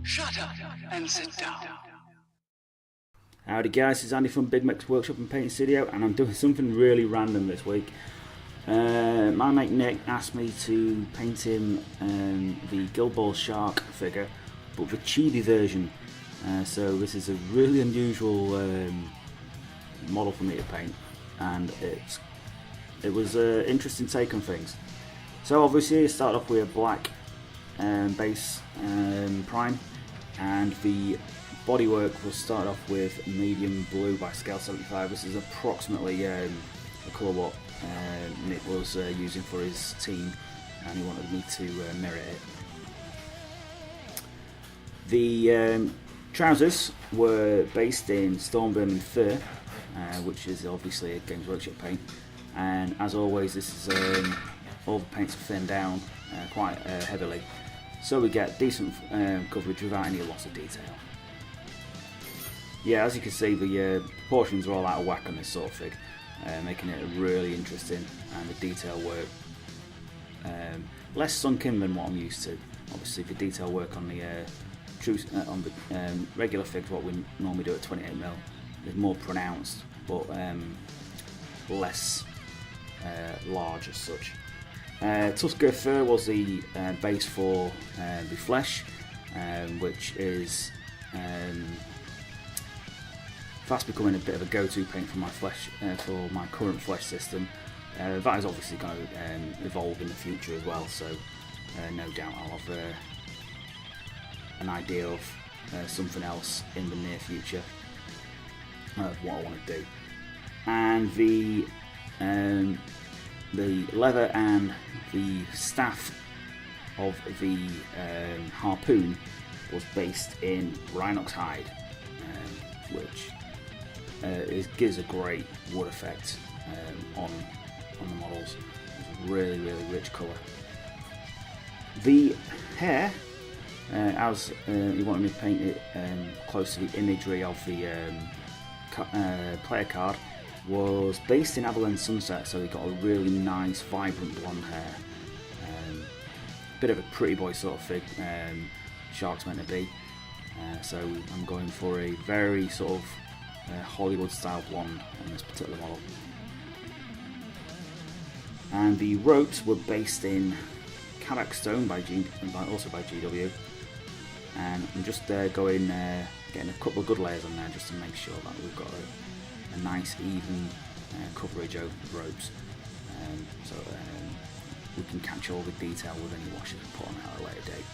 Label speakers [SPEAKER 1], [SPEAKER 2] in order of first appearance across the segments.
[SPEAKER 1] Shut up and sit down.
[SPEAKER 2] Howdy guys, it's Andy from Big Mix Workshop and Painting Studio, and I'm doing something really random this week. My mate Nick asked me to paint him the Guild Ball Shark figure, but the Chibby version. So this is a really unusual model for me to paint, and it was an interesting take on things. So obviously I started off with a black base prime, and the bodywork was started off with medium blue by scale 75. This is approximately the colour what Nick was using for his team, and he wanted me to mirror it. The trousers were based in Stormburn and Fur, which is obviously a Games Workshop paint, and as always this is all the paints are thinned down quite heavily, so we get decent coverage without any loss of detail. Yeah, as you can see, the proportions are all out of whack on this sort of fig, making it really interesting, and the detail work less sunk in than what I'm used to. Obviously the detail work on the regular figs, what we normally do at 28mm, is more pronounced, but less large as such. Tusker fur was the base for the flesh, which is fast becoming a bit of a go-to paint for my flesh, for my current flesh system. That is obviously going to evolve in the future as well, so no doubt I'll have an idea of something else in the near future of what I want to do. And the leather and the staff of the harpoon was based in Rhinox hide, which gives a great wood effect on the models. It's a really rich colour. The hair, as he wanted me to paint it close to the imagery of the player card, was based in Avalon Sunset, so he got a really nice vibrant blonde hair. Bit of a pretty boy sort of fig Shark's meant to be, so I'm going for a very sort of Hollywood style blonde on this particular model. And the ropes were based in Kadak Stone also by GW, and I'm just getting a couple of good layers on there just to make sure that we've got a nice even coverage over the ropes, so we can catch all the detail with any washes and put on at a later date.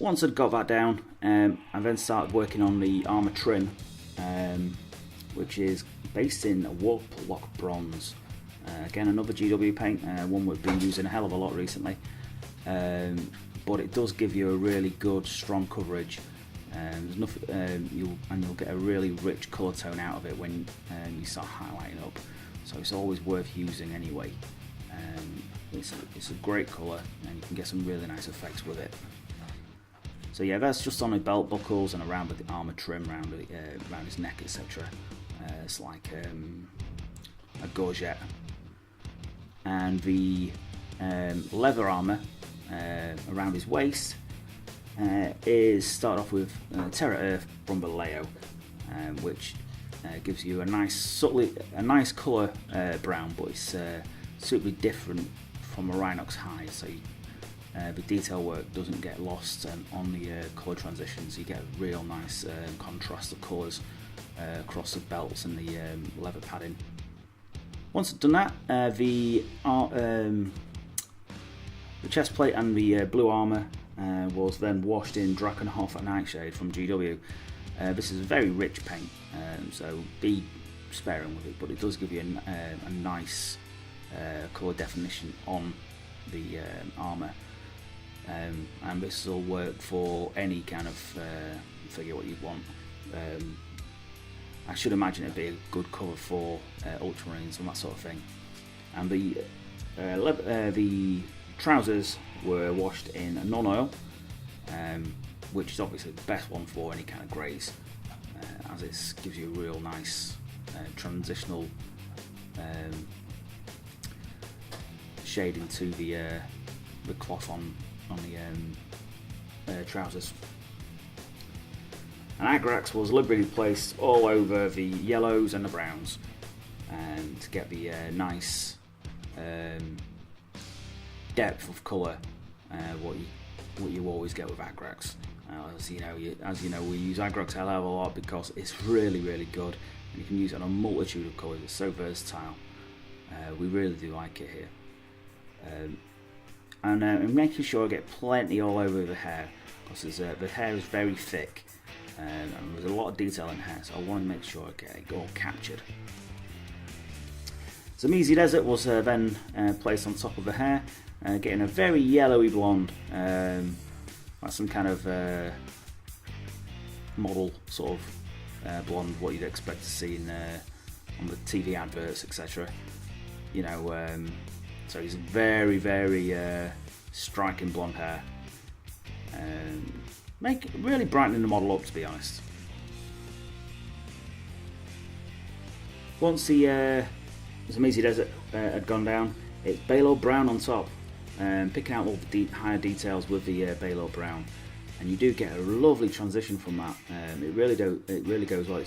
[SPEAKER 2] Once I'd got that down, I then started working on the armour trim, which is based in Warlock Bronze. Again, another GW paint, one we've been using a hell of a lot recently, but it does give you a really good strong coverage. There's nothing, you'll get a really rich colour tone out of it when you start highlighting up, so it's always worth using anyway. It's a great colour, and you can get some really nice effects with it. So yeah, that's just on the belt buckles and around with the armour trim around his neck, etc. It's like a gorget. And the leather armour around his waist is start off with Terra Earth Brumbaleo, which gives you a nice colour brown, but it's suitably different from a Rhinox hide, so the detail work doesn't get lost on the colour transitions. You get a real nice contrast of colours across the belts and the leather padding. Once I've done that, the chest plate and the blue armour was then washed in Drakenhof and Nightshade from GW. This is a very rich paint, so be sparing with it, but it does give you a nice colour definition on the armour. And this will work for any kind of figure what you want. I should imagine it'd be a good cover for Ultramarines and that sort of thing. And the trousers were washed in non-oil, which is obviously the best one for any kind of greys, as it gives you a real nice transitional shade into the cloth on trousers. And Agrax was liberally placed all over the yellows and the browns, to get the nice depth of colour, what you always get with Agrax. As you know, we use Agrax LL a lot because it's really, really good, and you can use it on a multitude of colours. It's so versatile. We really do like it here. And making sure I get plenty all over the hair, because the hair is very thick, and there's a lot of detail in the hair, so I want to make sure I get it all captured. So Measy Desert was then placed on top of the hair, getting a very yellowy blonde, like some kind of model sort of blonde, what you'd expect to see on the TV adverts, etc. You know, so he's very, very striking blonde hair, really brightening the model up, to be honest. Once the Measy Desert had gone down, it's Balo Brown on top, picking out all the higher details with the Balo Brown, and you do get a lovely transition from that. It really goes well.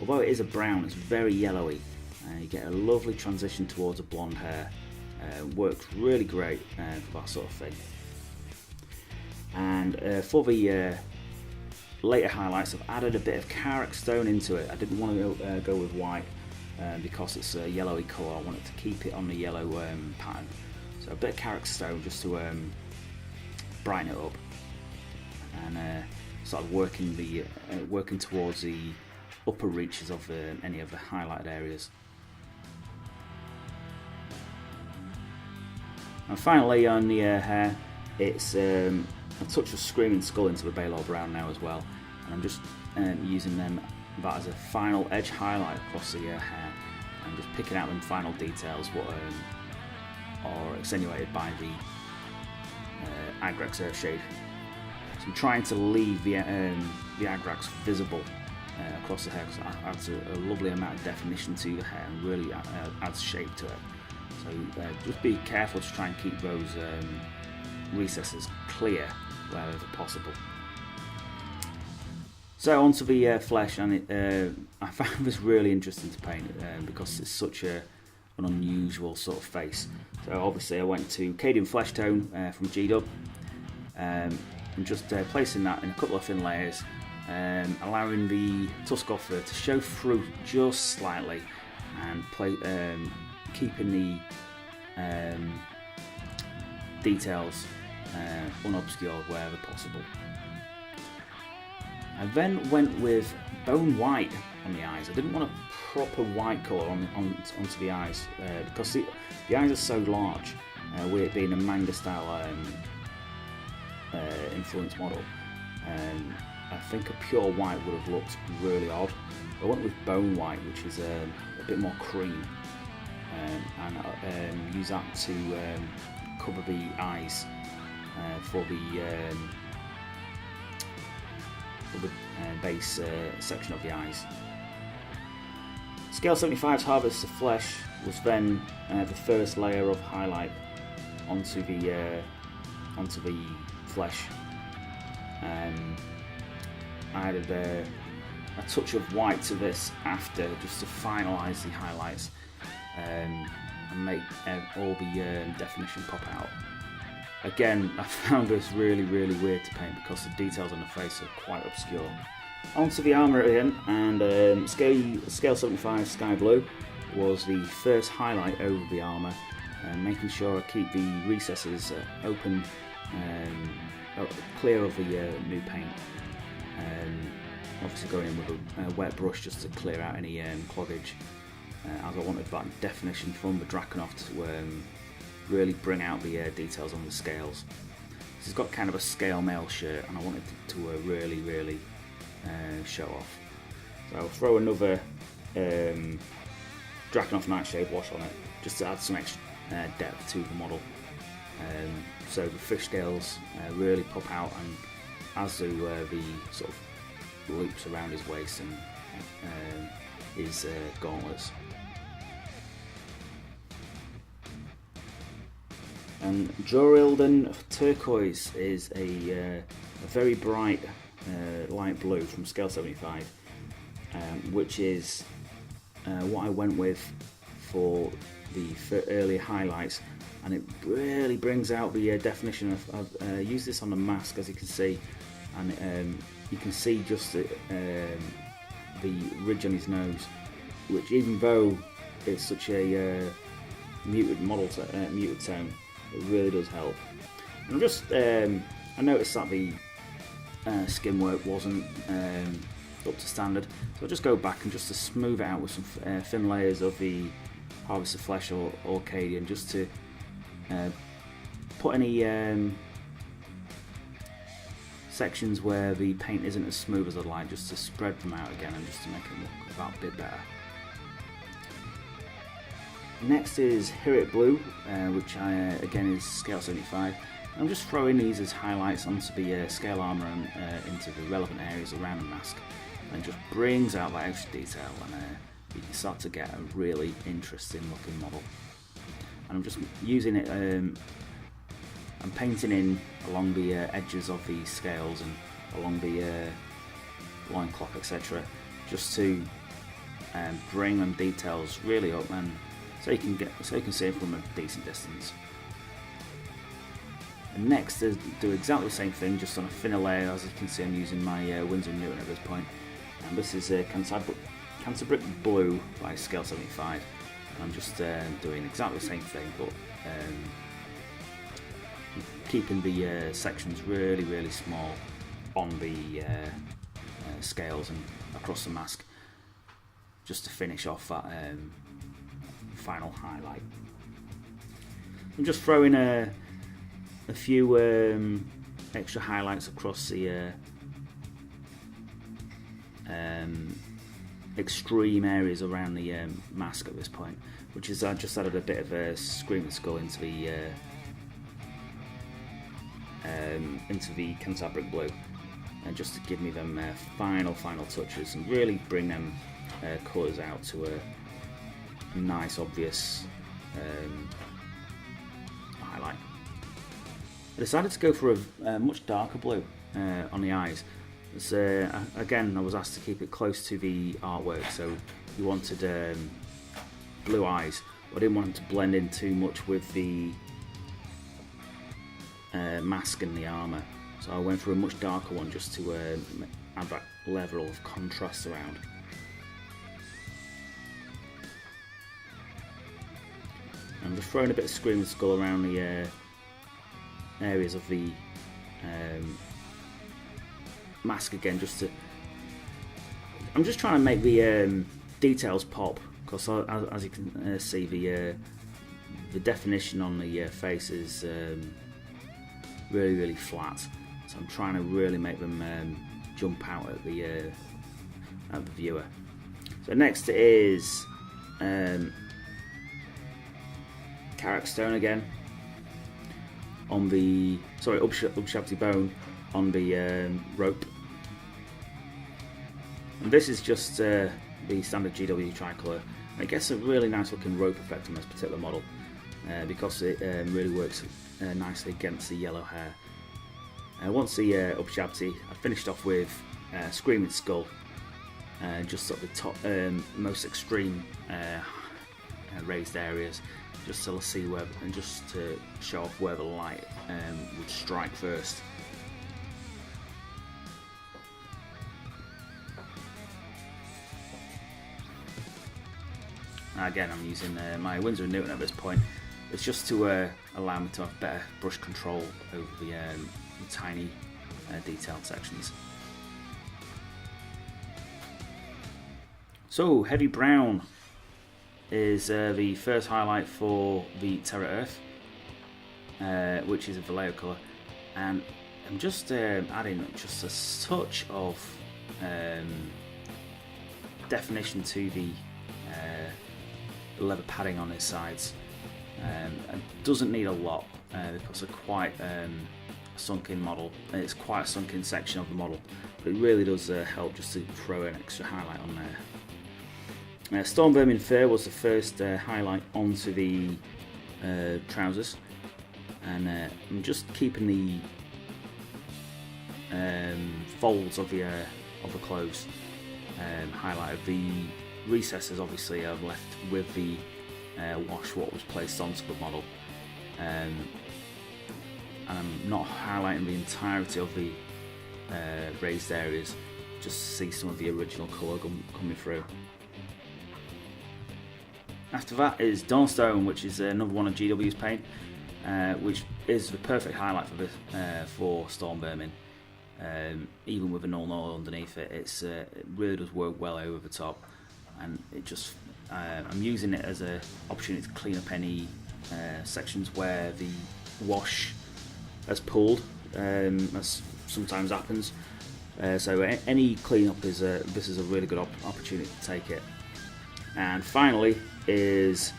[SPEAKER 2] Although it is a brown, it's very yellowy. You get a lovely transition towards a blonde hair. Works really great for that sort of thing. And for the later highlights, I've added a bit of Carrick Stone into it. I didn't want to go with white because it's a yellowy colour. I wanted to keep it on the yellow pattern. So a bit of Carrick Stone just to brighten it up. And started working towards the upper reaches of any of the highlighted areas. And finally, on the hair, it's a touch of Screaming Skull into the Balo Brown now as well, and I'm just using that as a final edge highlight across the hair, and just picking out them final details what are accentuated by the Agrax Earthshade. So I'm trying to leave the Agrax visible across the hair, because it adds a lovely amount of definition to the hair and really adds shape to it. So just be careful to try and keep those recesses clear wherever possible. So onto the flesh, and I found this really interesting to paint because it's such an unusual sort of face. So obviously I went to Cadian Flesh Tone from G-Dub, and just placing that in a couple of thin layers, allowing the tusk offer to show through just slightly, and keeping the details unobscured wherever possible. I then went with bone white on the eyes. I didn't want a proper white colour onto the eyes because the eyes are so large, with it being a manga style influence model. I think a pure white would have looked really odd. I went with bone white, which is a bit more cream, and use that to cover the eyes for the base section of the eyes. Scale 75's Harvest of Flesh was then the first layer of highlight onto the flesh. I added a touch of white to this after, just to finalise the highlights and make all the definition pop out. Again, I found this really weird to paint because the details on the face are quite obscure. Onto the armour again, and scale 75 Sky Blue was the first highlight over the armour, making sure I keep the recesses open, clear of the new paint. Obviously going in with a wet brush just to clear out any cloggage, as I wanted that definition from the Drakenhof to really bring out the details on the scales. This has got kind of a scale mail shirt, and I wanted to really show off. So I'll throw another Drakenhof Nightshade wash on it just to add some extra depth to the model. So the fish scales really pop out, and as do the sort of loops around his waist and his gauntlets. And Jorilden Turquoise is a very bright light blue from scale 75, which is what I went with for the early highlights, and it really brings out the definition. I've used this on the mask, as you can see, and you can see just the ridge on his nose, which, even though it's such a muted muted tone, it really does help. And just I noticed that the skin work wasn't up to standard, so I'll just go back and just to smooth it out with some thin layers of the Harvest of Flesh or Orcadian, just to put any sections where the paint isn't as smooth as I'd like, just to spread them out again and just to make it look about a bit better. Next is Hirit Blue, which again is scale 75. I'm just throwing these as highlights onto the scale armour and into the relevant areas around the mask, and just brings out that extra detail, and you can start to get a really interesting looking model. And I'm just using it, I'm painting in along the edges of the scales and along the loincloth, etc., just to bring them details really up, and so you can see it from a decent distance. And next is do exactly the same thing, just on a thinner layer. As you can see, I'm using my Winsor & Newton at this point, and this is Canterbury Blue by scale 75. And I'm just doing exactly the same thing, but keeping the sections really small on the scales and across the mask, just to finish off that final highlight. I'm just throwing a few extra highlights across the extreme areas around the mask at this point, which is I just added a bit of a Screaming Skull into the Canterbury Blue, and just to give me them final touches and really bring them colours out to a nice obvious highlight. I decided to go for a much darker blue on the eyes. Again, I was asked to keep it close to the artwork, so we wanted blue eyes, but I didn't want them to blend in too much with the mask and the armour, so I went for a much darker one just to add that level of contrast around. I'm just throwing a bit of Screaming Skull around the areas of the mask again, just to. I'm just trying to make the details pop, because as you can see, the definition on the face is really flat. So I'm trying to really make them jump out at the viewer. So next is Karak Stone again on the Ubshabti Bone on the rope, and this is just the standard GW tricolour. It gets a really nice looking rope effect on this particular model because it really works nicely against the yellow hair. Once the Ubshabti, I finished off with Screaming Skull, just at the top, most extreme raised areas, just to see where, and just to show off where the light would strike first. Again, I'm using my Winsor & Newton at this point. It's just to allow me to have better brush control over the tiny detailed sections. So, Heavy Brown is the first highlight for the Terra Earth, which is a Vallejo colour, and I'm just adding just a touch of definition to the leather padding on its sides. It doesn't need a lot because it's quite a sunken model. It's quite a sunken section of the model, but it really does help just to throw an extra highlight on there. Storm Vermin Fur was the first highlight onto the trousers, and I'm just keeping the folds of the clothes highlighted. The recesses obviously I've left with the wash what was placed onto the model, and I'm not highlighting the entirety of the raised areas, just to see some of the original colour coming through. After that is Dawnstone, which is another one of GW's paint, which is the perfect highlight for this for Storm Vermin. Even with a null underneath it, it really does work well over the top, and it just I'm using it as an opportunity to clean up any sections where the wash has pulled, as sometimes happens. So any cleanup is this is a really good opportunity to take it. And finally is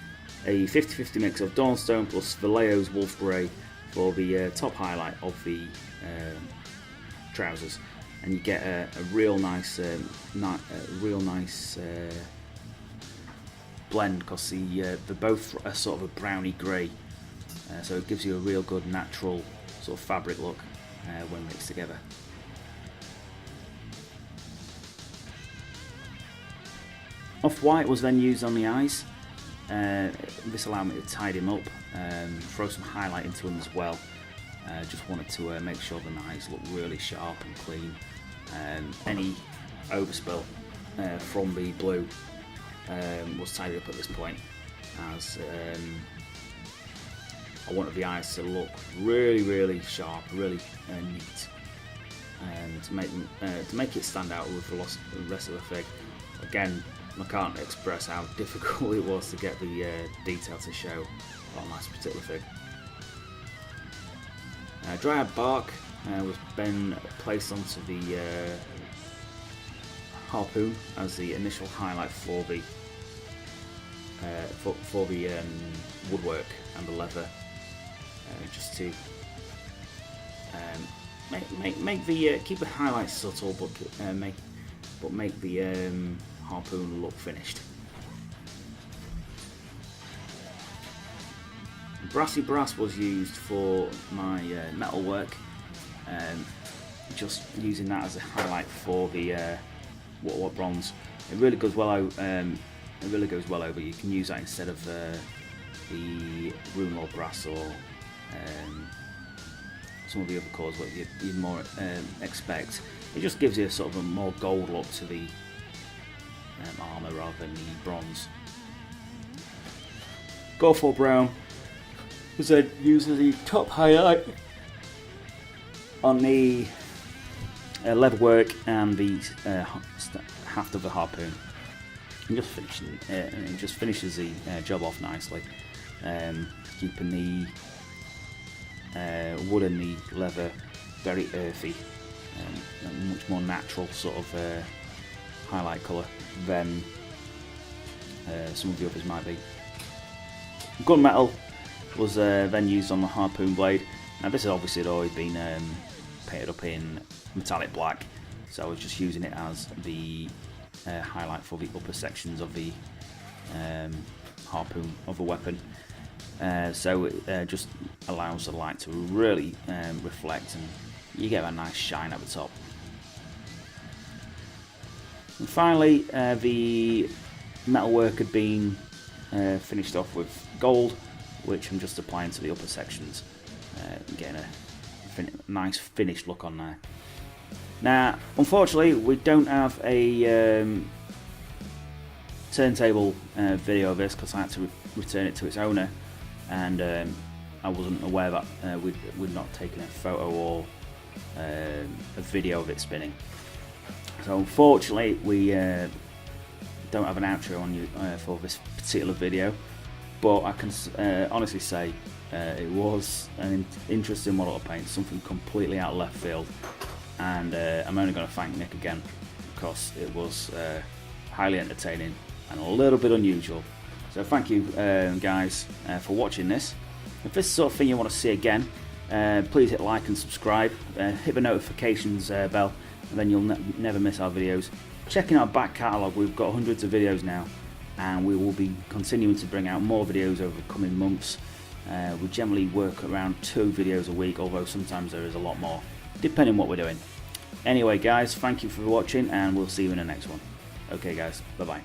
[SPEAKER 2] a 50-50 mix of Dawnstone plus Vallejo's Wolf Grey for the top highlight of the trousers, and you get a real nice, blend, because they're both a sort of a browny grey, so it gives you a real good natural sort of fabric look when mixed together. Off-white was then used on the eyes. This allowed me to tidy them up, throw some highlight into them as well. Just wanted to make sure the eyes look really sharp and clean. Any overspill from the blue was tidied up at this point, as I wanted the eyes to look really sharp, really neat, to make it stand out with the rest of the fig. Again, I can't express how difficult it was to get the detail to show on this particular fig. Dryad bark was then placed onto the harpoon as the initial highlight for the woodwork and the leather, just to make the keep the highlights subtle, but make the harpoon look finished. Brassy brass was used for my metal work, just using that as a highlight for the what bronze. It really goes well out. It really goes well over. You can use that instead of the Rune Lord brass or some of the other colours what you more expect. It just gives you a sort of a more gold look to the armour rather than the bronze. Gulf Brown was then used as the top highlight on the leatherwork and the haft of the harpoon. And just finishes the job off nicely, keeping the wood and the leather very earthy, and much more natural sort of highlight colour than some of the others might be. Gunmetal was then used on the harpoon blade. Now this has obviously always been painted up in metallic black, so I was just using it as the highlight for the upper sections of the harpoon of the weapon. So it just allows the light to really reflect, and you get a nice shine at the top. And finally, the metalwork had been finished off with gold, which I'm just applying to the upper sections, getting a nice finished look on there. Now, unfortunately, we don't have a turntable video of this because I had to return it to its owner, and I wasn't aware that we'd not taken a photo or a video of it spinning. So unfortunately, we don't have an outro on you for this particular video, but I can honestly say it was an interesting model to paint, something completely out of left field, and I'm only going to thank Nick again because it was highly entertaining and a little bit unusual. So thank you guys for watching this. If this is the sort of thing you want to see again, please hit like and subscribe, hit the notifications bell, and then you'll never miss our videos. Checking our back catalogue, we've got hundreds of videos now, and we will be continuing to bring out more videos over the coming months. We generally work around 2 videos a week, although sometimes there is a lot more, depending on what we're doing. Anyway guys, thank you for watching, and we'll see you in the next one. Okay guys, bye bye.